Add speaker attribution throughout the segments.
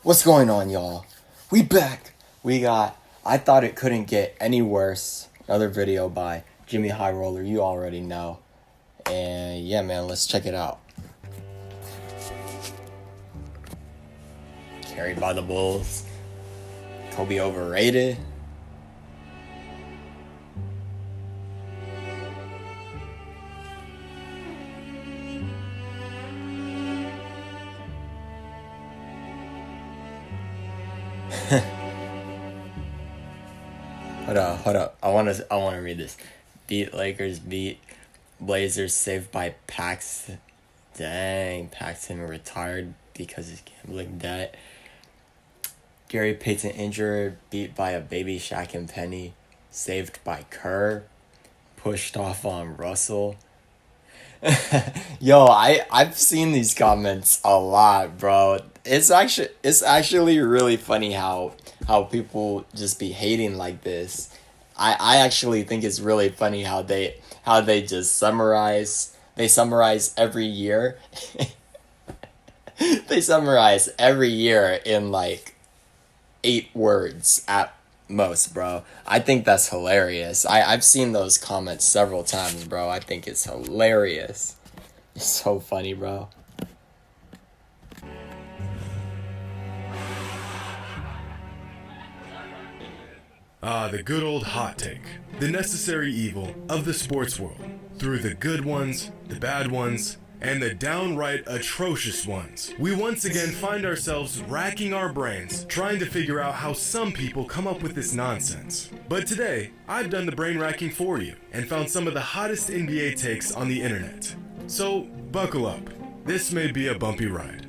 Speaker 1: What's going on, y'all? We back. I thought it couldn't get any worse. Another video by Jimmy High Roller, you already know. And yeah, man, let's check it out. Carried by the Bulls. Kobe overrated. Hold up. I wanna read this. Beat Lakers, beat Blazers, saved by Paxson. Dang, Paxson retired because of gambling debt. Gary Payton injured, beat by a baby Shaq and Penny, saved by Kerr, pushed off on Russell. Yo, I've seen these comments a lot, bro. It's actually really funny how people just be hating like this. I actually think it's really funny how they just summarize every year. They summarize every year in like 8 words at most, bro. I think that's hilarious. I've seen those comments several times, bro. I think it's hilarious. It's so funny, bro.
Speaker 2: The good old hot take. The necessary evil of the sports world. Through the good ones, the bad ones, and the downright atrocious ones. We once again find ourselves racking our brains, trying to figure out how some people come up with this nonsense. But today, I've done the brain racking for you, and found some of the hottest NBA takes on the internet. So, buckle up. This may be a bumpy ride.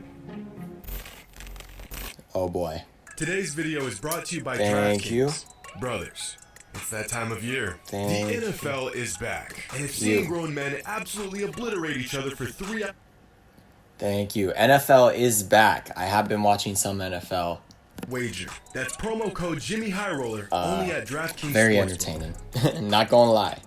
Speaker 1: Oh boy.
Speaker 2: Today's video is brought to you by
Speaker 1: Thank you.
Speaker 2: DraftKings. Brothers, it's that time of year.
Speaker 1: Thank
Speaker 2: the NFL is back, and if seeing
Speaker 1: you.
Speaker 2: grown men absolutely obliterate each other for 3 hours.
Speaker 1: Thank you. NFL is back. I have been watching some NFL.
Speaker 2: Wager. That's promo code Jimmy High Roller only at DraftKings.
Speaker 1: Very
Speaker 2: Sportsbook.
Speaker 1: entertaining. Not gonna lie.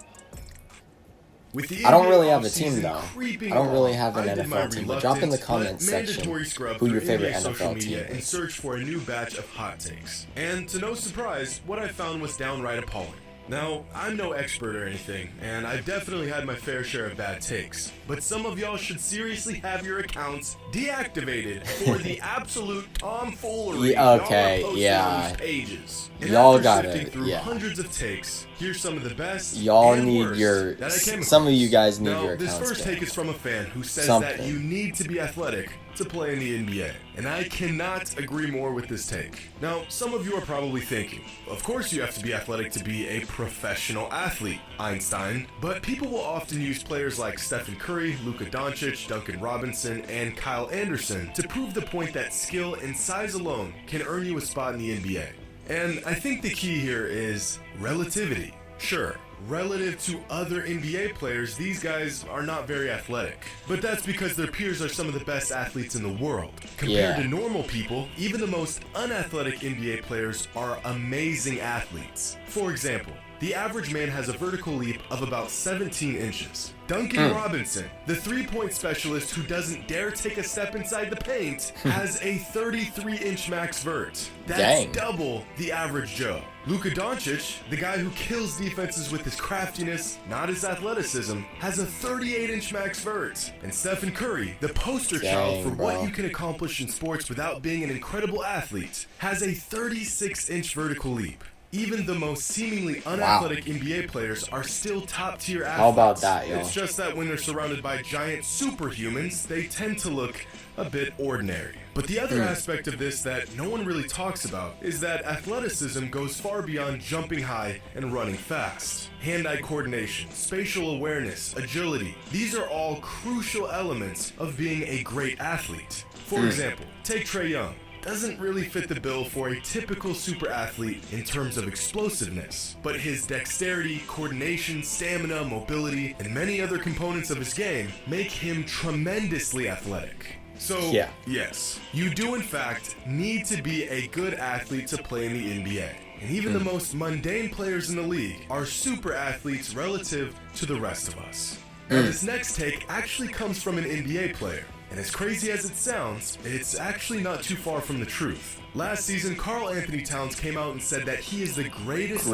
Speaker 2: With the
Speaker 1: I don't
Speaker 2: NBA
Speaker 1: really have a
Speaker 2: offseason
Speaker 1: team though.
Speaker 2: creeping
Speaker 1: I don't really
Speaker 2: along,
Speaker 1: have an
Speaker 2: I did my
Speaker 1: NFL team. But drop in the
Speaker 2: reluctant
Speaker 1: comments
Speaker 2: but
Speaker 1: section
Speaker 2: mandatory scrub
Speaker 1: who your
Speaker 2: through
Speaker 1: favorite
Speaker 2: NBA social
Speaker 1: NFL
Speaker 2: media
Speaker 1: team
Speaker 2: and
Speaker 1: is.
Speaker 2: search for a new batch of hot takes. And to no surprise, what I found was downright appalling. Now, I'm no expert or anything, and I've definitely had my fair share of bad takes, but some of y'all should seriously have your accounts deactivated for the absolute tomfoolery y'all are posting on these pages. And
Speaker 1: Y'all
Speaker 2: after
Speaker 1: gotta,
Speaker 2: sifting through
Speaker 1: yeah.
Speaker 2: hundreds of takes, here's some of the best
Speaker 1: Y'all
Speaker 2: and
Speaker 1: need
Speaker 2: worst
Speaker 1: your.
Speaker 2: that I came
Speaker 1: Some of
Speaker 2: across.
Speaker 1: you guys need
Speaker 2: Now,
Speaker 1: your
Speaker 2: this
Speaker 1: accounts
Speaker 2: first
Speaker 1: back.
Speaker 2: take is from a fan who says
Speaker 1: Something.
Speaker 2: that you need to be athletic to play in the NBA, and I cannot agree more with this take. Now, some of you are probably thinking, of course you have to be athletic to be a professional athlete, Einstein, but people will often use players like Stephen Curry, Luka Doncic, Duncan Robinson, and Kyle Anderson to prove the point that skill and size alone can earn you a spot in the NBA. And I think the key here is relativity. Sure, relative to other NBA players, these guys are not very athletic. But that's because their peers are some of the best athletes in the world. Compared
Speaker 1: Yeah.
Speaker 2: to normal people, even the most unathletic NBA players are amazing athletes. For example, the average man has a vertical leap of about 17 inches. Duncan Robinson, the three-point specialist who doesn't dare take a step inside the paint, has a 33-inch max vert. That's
Speaker 1: Dang.
Speaker 2: double the average Joe. Luka Doncic, the guy who kills defenses with his craftiness, not his athleticism, has a 38-inch max vert. And Stephen Curry, the poster child
Speaker 1: Dang,
Speaker 2: for what
Speaker 1: bro.
Speaker 2: you can accomplish in sports without being an incredible athlete, has a 36-inch vertical leap. Even the most seemingly unathletic NBA players are still top-tier athletes.
Speaker 1: How about that, yo?
Speaker 2: It's just that when they're surrounded by giant superhumans, they tend to look a bit ordinary. But the other aspect of this that no one really talks about is that athleticism goes far beyond jumping high and running fast. Hand-eye coordination, spatial awareness, agility, these are all crucial elements of being a great athlete. For example, take Trae Young. Doesn't really fit the bill for a typical super athlete in terms of explosiveness, but his dexterity, coordination, stamina, mobility, and many other components of his game make him tremendously athletic. So,
Speaker 1: Yeah.
Speaker 2: yes, you do in fact need to be a good athlete to play in the NBA. And even the most mundane players in the league are super athletes relative to the rest of us. Now, this next take actually comes from an NBA player. And as crazy as it sounds, it's actually not too far from the truth. Last season, Karl Anthony Towns came out and said that he is the greatest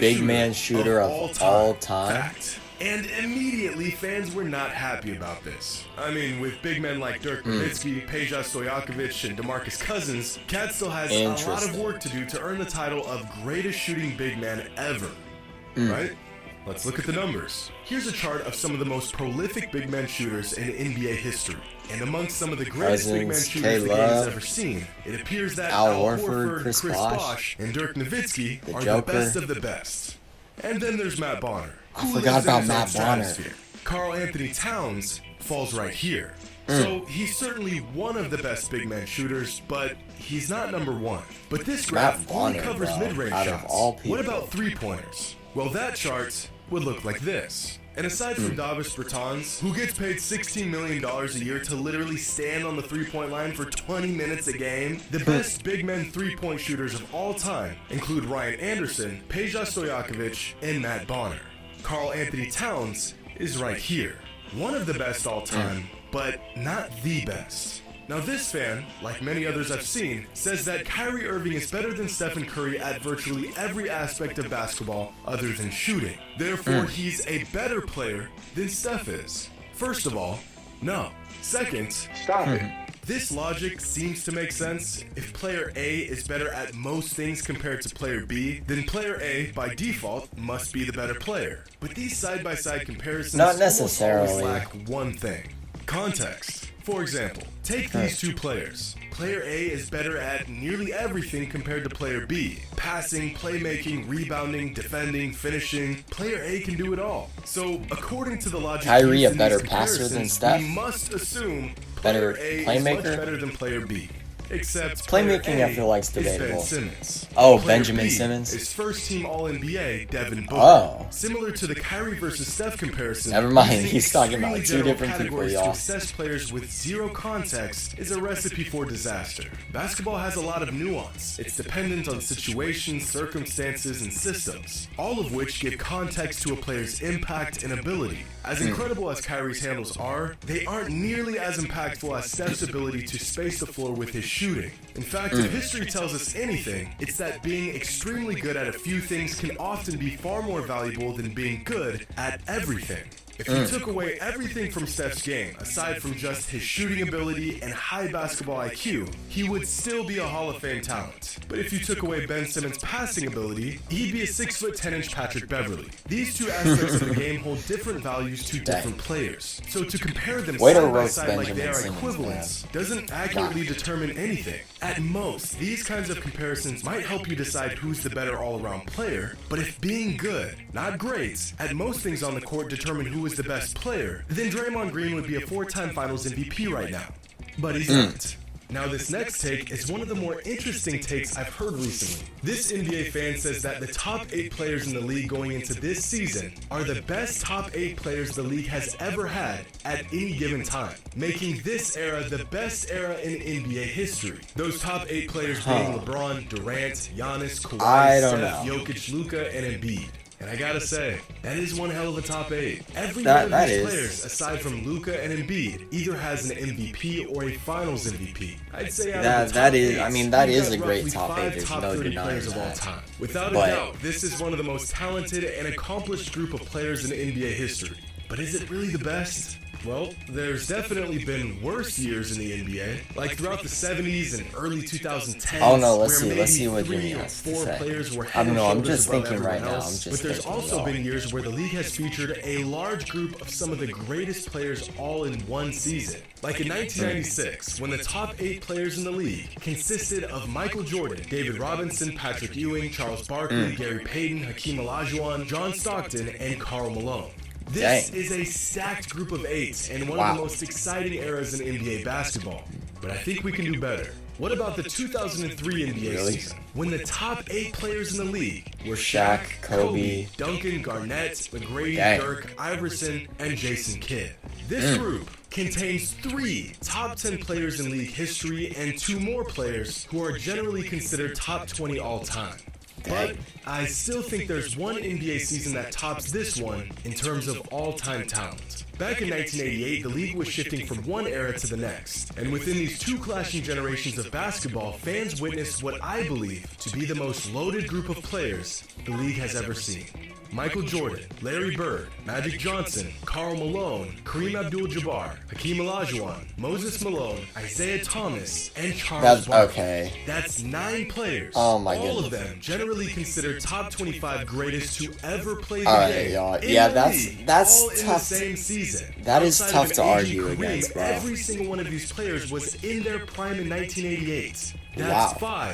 Speaker 1: big man shooter of all time.
Speaker 2: Fact. And immediately, fans were not happy about this. I mean, with big men like Dirk Nowitzki, Peja Stojakovic, and DeMarcus Cousins, Cat still has a lot of work to do to earn the title of greatest shooting big man ever. Right? Let's look at the numbers. Here's a chart of some of the most prolific big man shooters in NBA history. And amongst some of the greatest big man shooters the game has ever seen, it appears that Al Horford, Chris Bosh, and Dirk Nowitzki are the best of the best. And then there's Matt Bonner.
Speaker 1: I forgot about Matt Bonner.
Speaker 2: Karl Anthony Towns falls right here. So he's certainly one of the best big man shooters, but he's not number one. But this graph only covers mid-range shots. What about three-pointers? Well, that chart would look like this. And aside from Davis Bertans, who gets paid $16 million a year to literally stand on the three-point line for 20 minutes a game, the best big men three-point shooters of all time include Ryan Anderson, Peja Stojakovic, and Matt Bonner. Karl Anthony Towns is right here. One of the best all time, but not the best. Now this fan, like many others I've seen, says that Kyrie Irving is better than Stephen Curry at virtually every aspect of basketball other than shooting. Therefore, he's a better player than Steph is. First of all, no. Second, stop it. This logic seems to make sense. If player A is better at most things compared to player B, then player A, by default, must be the better player. But these side-by-side comparisons
Speaker 1: not necessarily
Speaker 2: almost lack one thing: context. For example, take these two players. Player A is better at nearly everything compared to player B. Passing, playmaking, rebounding, defending, finishing. Player A can do it all. So, according to the logic
Speaker 1: Kyrie, a better passer than Steph?
Speaker 2: we must assume
Speaker 1: Better
Speaker 2: player A
Speaker 1: playmaker?
Speaker 2: is much better than player B. Except
Speaker 1: Playmaking,
Speaker 2: player
Speaker 1: I feel like's
Speaker 2: A is Ben
Speaker 1: debatable.
Speaker 2: Simmons.
Speaker 1: Oh,
Speaker 2: Player
Speaker 1: Benjamin
Speaker 2: B
Speaker 1: Simmons?
Speaker 2: is first-team All-NBA Devin Booker.
Speaker 1: Oh.
Speaker 2: Similar to the Kyrie versus Steph comparison,
Speaker 1: Never mind,
Speaker 2: using
Speaker 1: he's talking about
Speaker 2: extremely
Speaker 1: two
Speaker 2: general
Speaker 1: different people,
Speaker 2: categories
Speaker 1: y'all.
Speaker 2: to assess players with zero context is a recipe for disaster. Basketball has a lot of nuance. It's dependent on situations, circumstances, and systems, all of which give context to a player's impact and ability. As incredible as Kyrie's handles are, they aren't nearly as impactful as Steph's ability to space the floor with his shooting. In fact, if history tells us anything, it's that being extremely good at a few things can often be far more valuable than being good at everything. If you took away everything from Steph's game, aside from just his shooting ability and high basketball IQ, he would still be a Hall of Fame talent. But if you took away Ben Simmons' passing ability, he'd be a 6'10" Patrick Beverley. These two aspects of the game hold different values to different players. So to compare them
Speaker 1: Way to
Speaker 2: side by
Speaker 1: roast
Speaker 2: side like they
Speaker 1: Benjamin
Speaker 2: are
Speaker 1: Simmons,
Speaker 2: equivalents doesn't accurately determine anything. At most, these kinds of comparisons might help you decide who's the better all-around player, but if being good, not great, at most things on the court determine who is the best player, then Draymond Green would be a 4-time Finals MVP right now. But he's not. Now this next take is one of the more interesting takes I've heard recently. This NBA fan says that the top 8 players in the league going into this season are the best top 8 players the league has ever had at any given time, making this era the best era in NBA history. Those top 8 players being LeBron, Durant, Giannis, Kawhi, Steph, Jokic, Luka, and Embiid. And I gotta say, that is one hell of a top 8. Every one of these players, aside from Luka and Embiid, either has an MVP or a Finals MVP. I'd say
Speaker 1: that is a great top 8. There's no denying that.
Speaker 2: Without a doubt, this is one of the most talented and accomplished group of players in NBA history. But is it really the best? Well, there's definitely been worse years in the NBA, like throughout the 70s and early 2010s.
Speaker 1: Oh no, let's see what
Speaker 2: 3
Speaker 1: Jimmy
Speaker 2: or
Speaker 1: has to
Speaker 2: 4
Speaker 1: say.
Speaker 2: players were
Speaker 1: I don't know, I'm just
Speaker 2: above
Speaker 1: thinking right
Speaker 2: everyone
Speaker 1: now.
Speaker 2: else. But there's also been years where the league has featured a large group of some of the greatest players all in one season. Like in 1996, when the top 8 players in the league consisted of Michael Jordan, David Robinson, Patrick Ewing, Charles Barkley, Gary Payton, Hakeem Olajuwon, John Stockton, and Karl Malone. This is a stacked group of 8 and one of the most exciting eras in NBA basketball. But I think we can do better. What about the 2003 NBA season, when the top 8 players in the league were Shaq, Kobe, Duncan, Garnett, McGrady, Dirk, Iverson, and Jason Kidd? This group contains 3 top 10 players in league history and 2 more players who are generally considered top 20 all time. But I still think there's one NBA season that tops this one in terms of all-time talent. Back in 1988, the league was shifting from one era to the next, and within these two clashing generations of basketball, fans witnessed what I believe to be the most loaded group of players the league has ever seen. Michael Jordan, Larry Bird, Magic Johnson, Karl Malone, Kareem Abdul-Jabbar, Hakeem Olajuwon, Moses Malone, Isaiah Thomas, and Charles Barkley.
Speaker 1: Okay.
Speaker 2: That's 9 players.
Speaker 1: Oh my
Speaker 2: All
Speaker 1: goodness.
Speaker 2: of them generally considered top 25 greatest to ever play the
Speaker 1: Alright,
Speaker 2: game.
Speaker 1: y'all.
Speaker 2: in
Speaker 1: Yeah,
Speaker 2: the
Speaker 1: that's-
Speaker 2: league,
Speaker 1: that's
Speaker 2: all in the
Speaker 1: tough.
Speaker 2: same season.
Speaker 1: That is
Speaker 2: Outside
Speaker 1: tough
Speaker 2: of
Speaker 1: to
Speaker 2: an
Speaker 1: argue
Speaker 2: aging Kareem,
Speaker 1: against, bro.
Speaker 2: Every single one of these players was in their prime in 1988. That's
Speaker 1: Wow.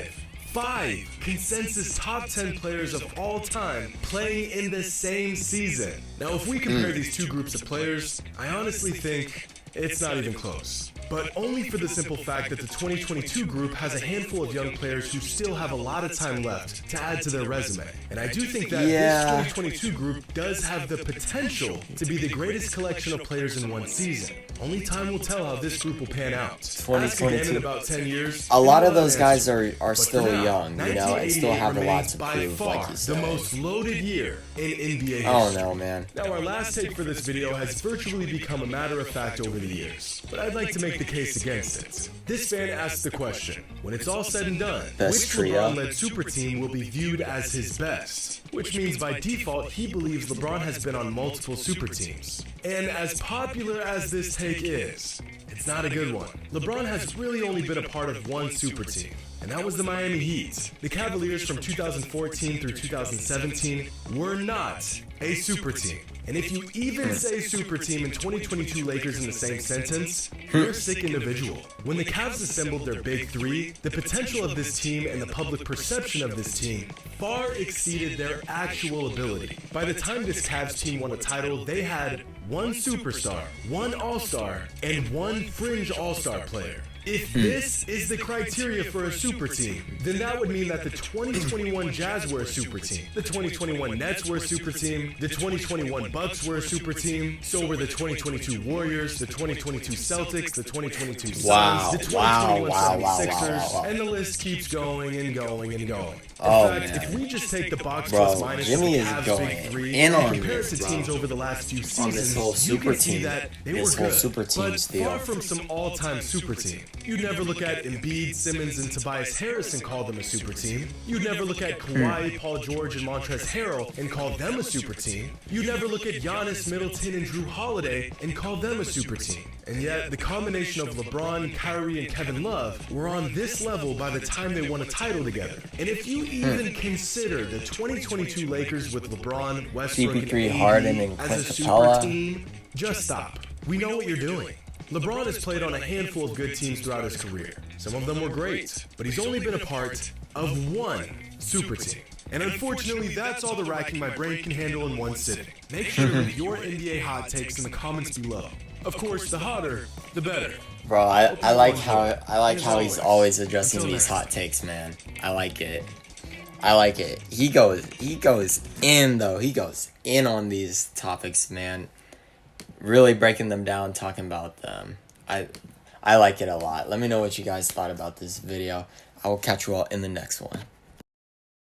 Speaker 2: five consensus top 10 players of all time playing in the same season. Now, if we compare these two groups of players, I honestly think it's not even close. But only for the simple fact that the 2022 group has a handful of young players who still have a lot of time left to add to their resume. And I do think that
Speaker 1: Yeah.
Speaker 2: this 2022 group does have the potential to be the greatest collection of players in one season. Only time will tell how this group will pan out. Ask again in
Speaker 1: 2022.
Speaker 2: about 10 years.
Speaker 1: A lot of
Speaker 2: and we'll
Speaker 1: those
Speaker 2: have
Speaker 1: guys
Speaker 2: answers.
Speaker 1: are
Speaker 2: But
Speaker 1: still
Speaker 2: for now,
Speaker 1: young, you know, and still have a lot
Speaker 2: remains
Speaker 1: to
Speaker 2: by
Speaker 1: prove,
Speaker 2: far
Speaker 1: like you
Speaker 2: the
Speaker 1: said.
Speaker 2: most loaded year in NBA history.
Speaker 1: Oh no, man.
Speaker 2: Now, our last take for this video has virtually become a matter of fact over the years, but I'd like to make the case against it. This fan asks the question, when it's all said and done,
Speaker 1: Best
Speaker 2: which
Speaker 1: trio?
Speaker 2: LeBron-led super team will be viewed as his best? Which means by default, he believes LeBron has been on multiple super teams. And as popular as this take is, it's not a good one. LeBron has really only been a part of one super team, and that was the Miami Heat. The Cavaliers from 2014 through 2017 were not a super team. And if you even say super team and 2022 Lakers in the same sentence, you're a sick individual. When the Cavs assembled their big three, the potential of this team and the public perception of this team far exceeded their actual ability. By the time this Cavs team won a title, they had one superstar, one all-star, and one fringe all-star player. If this is the criteria for a super team, then that would mean that the 2021 Jazz were a super team, the 2021 Nets were a super team, the 2021 Bucks were a super team, so were the 2022 Warriors, the 2022 Celtics, the 2022 Suns,
Speaker 1: Wow,
Speaker 2: the 2021
Speaker 1: wow, wow,
Speaker 2: 76ers,
Speaker 1: wow.
Speaker 2: and the list keeps going and going and going. In
Speaker 1: Oh,
Speaker 2: fact,
Speaker 1: man.
Speaker 2: if we just take the box
Speaker 1: Bro,
Speaker 2: plus minus
Speaker 1: Jimmy
Speaker 2: of the
Speaker 1: is
Speaker 2: Cavs'
Speaker 1: going
Speaker 2: big three
Speaker 1: in
Speaker 2: and
Speaker 1: on
Speaker 2: compare it
Speaker 1: this,
Speaker 2: to
Speaker 1: bro.
Speaker 2: teams over the last few seasons,
Speaker 1: On this whole
Speaker 2: you
Speaker 1: super
Speaker 2: can see
Speaker 1: team.
Speaker 2: that they
Speaker 1: This
Speaker 2: were
Speaker 1: whole
Speaker 2: good,
Speaker 1: super team
Speaker 2: but
Speaker 1: deal.
Speaker 2: far from some all-time super team. You'd never look at Embiid, Simmons, and Tobias Harris and call them a super team. You'd never look at Kawhi, Paul George, and Montrezl Harrell and call them a super team. You'd never look at Giannis, Middleton, and Drew Holiday and call them a super team. And yet, the combination of LeBron, Kyrie, and Kevin Love were on this level by the time they won a title together. And if you even consider the 2022 Lakers with LeBron, Westbrook,
Speaker 1: CP3,
Speaker 2: and AD
Speaker 1: Harden, and
Speaker 2: as
Speaker 1: Clint
Speaker 2: a super
Speaker 1: Capella.
Speaker 2: team, just stop. We know what you're doing. LeBron has played on a handful of good teams throughout his career. Some of them were great, but he's only been a part of one super team. And unfortunately, that's all the racking my brain can handle in one sitting. Make sure to leave your NBA hot takes in the comments below. Of course, the hotter, the better.
Speaker 1: Bro, I like how he's always addressing these hot takes, man. I like it. I like it. He goes in though. He goes in on these topics, man. Really breaking them down, talking about them. I like it a lot. Let me know what you guys thought about this video. I will catch you all in the next one.